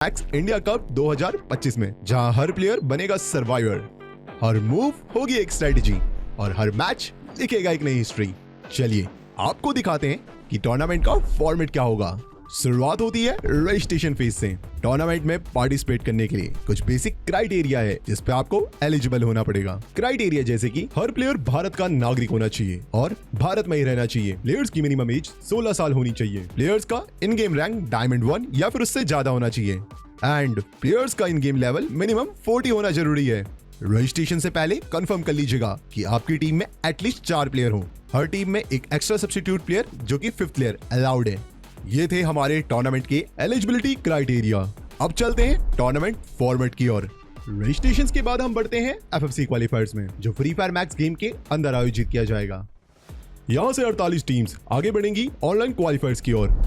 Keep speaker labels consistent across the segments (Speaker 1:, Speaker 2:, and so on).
Speaker 1: Max India Cup 2025 में, जहां हर player बनेगा सर्वाइवर, हर मूव होगी एक स्ट्रेटेजी और हर मैच लिखेगा एक नई हिस्ट्री। चलिए आपको दिखाते हैं कि टूर्नामेंट का फॉर्मेट क्या होगा। शुरुआत होती है रजिस्ट्रेशन फेज से। टूर्नामेंट में पार्टिसिपेट करने के लिए कुछ बेसिक क्राइटेरिया है जिस पे आपको एलिजिबल होना पड़ेगा। क्राइटेरिया जैसे कि हर प्लेयर भारत का नागरिक होना चाहिए और भारत में ही रहना चाहिए। प्लेयर्स की मिनिमम एज 16 साल होनी चाहिए। प्लेयर्स का इन गेम रैंक डायमंड 1 या फिर उससे ज्यादा होना चाहिए एंड प्लेयर्स का इन गेम लेवल मिनिमम 40 होना जरूरी है। रजिस्ट्रेशन से पहले कंफर्म कर लीजिएगा कि आपकी टीम में एटलीस्ट 4 प्लेयर हो। हर टीम में एक एक्स्ट्रा सब्स्टिट्यूट प्लेयर जो कि 5th प्लेयर अलाउड है। ये थे हमारे टूर्नामेंट के एलिजिबिलिटी क्राइटेरिया। अब चलते हैं टूर्नामेंट फॉर्मेट की ओर। रजिस्ट्रेशन के बाद हम बढ़ते हैं एफएफसी क्वालिफायर्स में, जो फ्री फायर मैक्स गेम के अंदर आयोजित किया जाएगा। यहां से 48 टीम्स आगे बढ़ेंगी ऑनलाइन क्वालिफायर्स की ओर।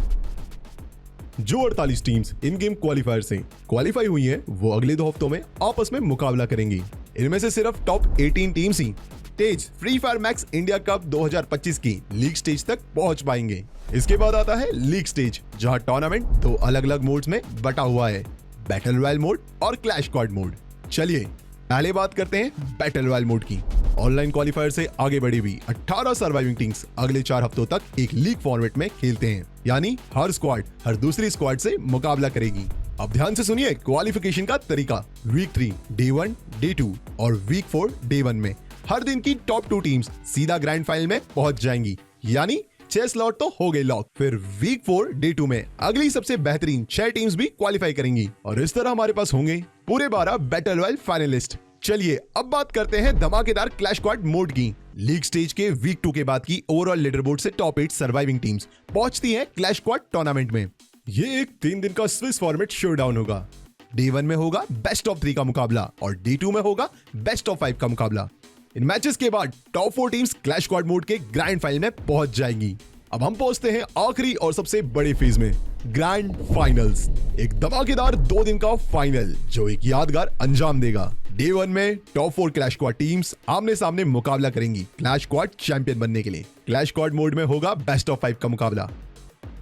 Speaker 1: जो 48 टीम्स इन गेम क्वालिफायर से क्वालिफाई हुई हैं, वो अगले 2 हफ्तों में आपस में मुकाबला करेंगी। इनमें से सिर्फ टॉप 18 टीम्स ही stage Free Fire Max India Cup 2025 की लीग स्टेज तक पहुंच पाएंगे। इसके बाद आता है लीग स्टेज, जहां टूर्नामेंट 2 अलग अलग मोड्स में बटा हुआ है, बैटल रॉयल मोड और क्लैश स्क्वाड मोड। चलिए पहले बात करते हैं बैटल रॉयल मोड की। ऑनलाइन क्वालिफायर से आगे बढ़ी हुई 18 सर्वाइविंग टीम्स अगले 4 हफ्तों तक एक लीग फॉर्मेट में खेलते हैं, यानी हर स्क्वाड हर दूसरी स्क्वाड से मुकाबला करेगी। अब ध्यान से सुनिए क्वालिफिकेशन का तरीका। वीक 3 डे 1 डे 2 और वीक 4 डे 1 में हर दिन की टॉप 2 टीम्स सीधा ग्रैंड फाइनल में पहुंच जाएंगी, यानी 6 स्लॉट तो हो गए लॉक। फिर वीक 4 डे 2 में अगली सबसे बेहतरीन 6 टीम्स भी क्वालिफाई करेंगी और इस तरह हमारे पास होंगे पूरे 12 बैटल रॉयल फाइनलिस्ट। चलिए अब बात करते हैं धमाकेदार क्लैश स्क्वाड मोड की। लीग स्टेज के वीक 2 के बाद की ओवरऑल लीडर बोर्ड से टॉप 8 सर्वाइविंग टीम्स पहुंचती हैं क्लैश स्क्वाड टूर्नामेंट में। ये एक 3 दिन का स्विस फॉर्मेट शोडाउन होगा। डे 1 में होगा बेस्ट ऑफ 3 का मुकाबला और डे 2 में होगा बेस्ट ऑफ 5 का मुकाबला। इन मैचेस के बाद top 4 teams clash squad mode के ग्रैंड फाइनल में पहुंच जाएंगी। अब हम पहुंचते हैं आखिरी और सबसे बड़े फेज में, ग्रैंड फाइनल्स। एक धमाकेदार 2 दिन का फाइनल जो एक यादगार अंजाम देगा। डे 1 में टॉप 4 क्लैश स्क्वाड टीम्स आमने सामने मुकाबला करेंगी क्लैश स्क्वाड चैंपियन बनने के लिए। क्लैश स्क्वाड मोड में होगा बेस्ट ऑफ 5 का मुकाबला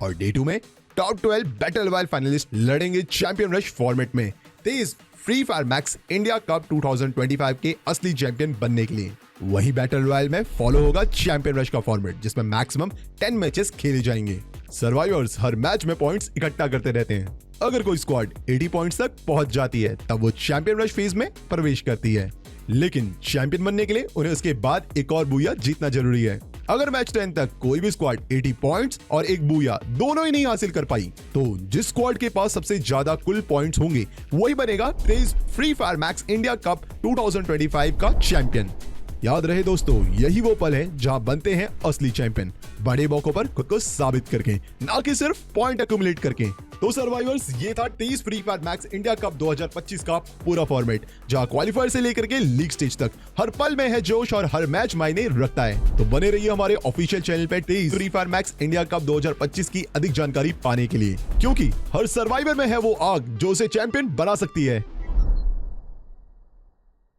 Speaker 1: और डे 2 में टॉप 12 बैटल रॉयल फाइनलिस्ट लड़ेंगे चैंपियन रश फॉर्मेट में तेज Free Fire Max India Cup 2025 के असली चैंपियन बनने के लिए। वही बैटल रॉयल में फॉलो होगा चैंपियन रश का फॉर्मेट, जिसमें मैक्सिमम 10 मैचेस खेले जाएंगे। सर्वाइवर्स हर मैच में पॉइंट्स इकट्ठा करते रहते हैं। अगर कोई स्क्वाड 80 पॉइंट्स तक पहुंच जाती है तब वो चैंपियन रश फेज में प्रवेश करती है, लेकिन चैंपियन बनने के लिए उन्हें उसके बाद एक और बूया जीतना जरूरी है। अगर मैच 10 तक कोई भी स्क्वाड 80 पॉइंट्स और एक बूया दोनों ही नहीं हासिल कर पाई, तो जिस स्क्वाड के पास सबसे ज्यादा कुल पॉइंट्स होंगे वही बनेगा तेज Free Fire Max India Cup 2025 का चैंपियन। याद रहे दोस्तों, यही वो पल है जहां बनते हैं असली चैंपियन, बड़े मौकों पर खुद को साबित करके, ना कि सिर्फ पॉइंट एक्यूमुलेट करके। तो सर्वाइवर्स, ये था तेज Free Fire Max India Cup 2025 का पूरा फॉर्मेट, जहां क्वालिफायर से लेकर के लीग स्टेज तक हर पल में है जोश और हर मैच मायने रखता है। तो बने रहिए हमारे ऑफिशियल चैनल पे तेज Free Fire Max India Cup 2025 की अधिक जानकारी पाने के लिए, क्योंकि हर सर्वाइवर में है वो आग जो उसे चैंपियन बना सकती है।